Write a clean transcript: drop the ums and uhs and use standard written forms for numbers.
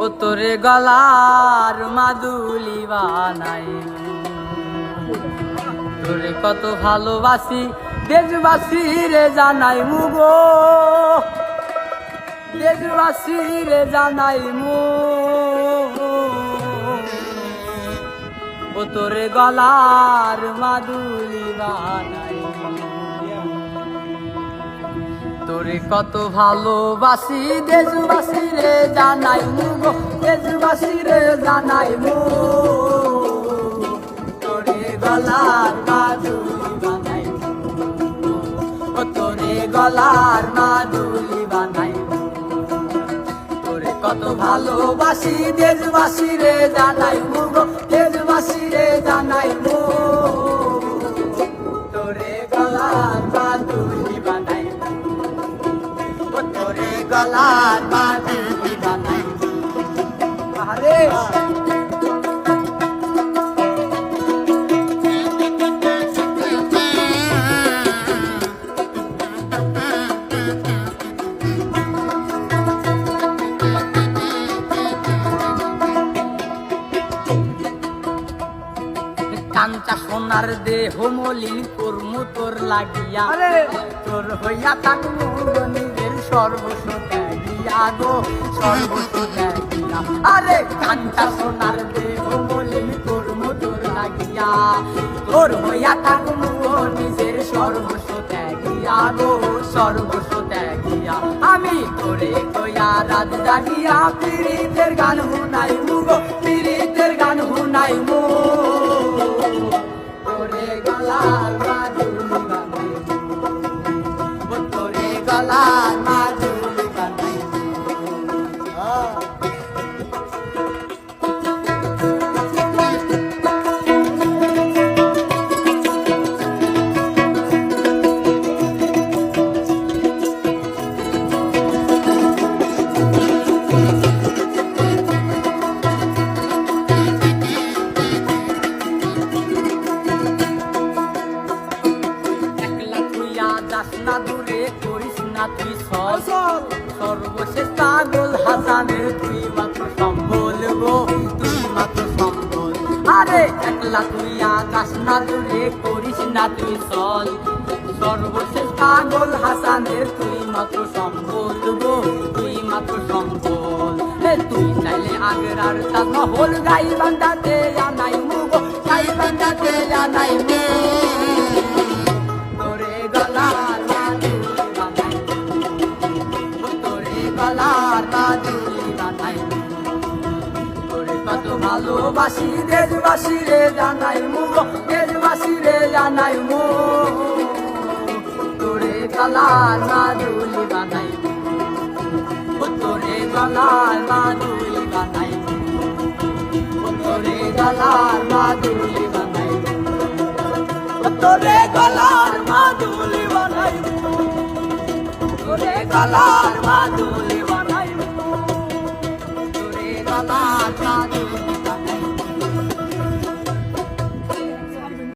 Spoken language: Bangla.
ও তোরে গলার মাদুলি বানাই তোরে কত ভালোবাসি দেশবাসী রে জানাই মুগো দেশবাসী রে জানাই মু ও তোরে গলার মাদুলি বানাই তোরে কত ভালোবাসি দেশবাসী রে জানাই মুগো দেশবাসী রে জানাই মু তোরে গলার মাদুলি বানাই ও তোরে গলার মাদুলি বানাই তোরে কত ভালোবাসি দেশবাসী রে জানাই মুগো দেশবাসী রে জানাই মু তোরে গলার মাদুলি বানাই ও তোরে গলার মাদুলি বানাই আরে কাঞ্চা সোনার দেহ মলিন কর্মু তোর লাগিয়া তোর হইয়া থাকবো নিজের সর্বস্ব ত্যাগিয়া গো সর্বস্ব ত্যাগিয়া আরে কাঞ্চা সোনার দেহ মলিন কর্মু তোর লাগিয়া তোর হইয়া থাকবো নিজের সর্বস্ব ত্যাগিয়া গো সর্বস্ব ত্যাগিয়া আমি তোরে কইয়া রাত জাগিয়া পীড়িতের গান শুনাই মুগো পীড়িতের গান শুনাই মু তোরে গলার মাদুলি বানাই ও তোরে গলার মাদুলি বানাই না দূরে করিস না তুই সর্বশেষ পাগল হাসানের তুই মাত্র সম্বল গো তুই মাত্র সম্বল আরে একলা তুই আকাশ না দূরে করিস না তুই সর্বশেষ পাগল হাসানের তুই মাত্র সম্বল গো তুই মাত্র সম্বল তুই চাইলে আগরার তাজমহল গাই বান্ধাতে জানাই মুগো গাই বান্ধাতে জানাই মু তোরে গলার গলার মাদুলি বানাই তোরে কত ভালোবাসি দেশবাসী রে জানাই মুগো দেশবাসী রে জানাই মু তোরে গলার মাদুলি বানাই তোরে গলার মাদুলি বানাই তোরে গলার মাদুলি বানাই তোরে গলার মাদুলি বানাই তোরে গলার মাদুলি বানাই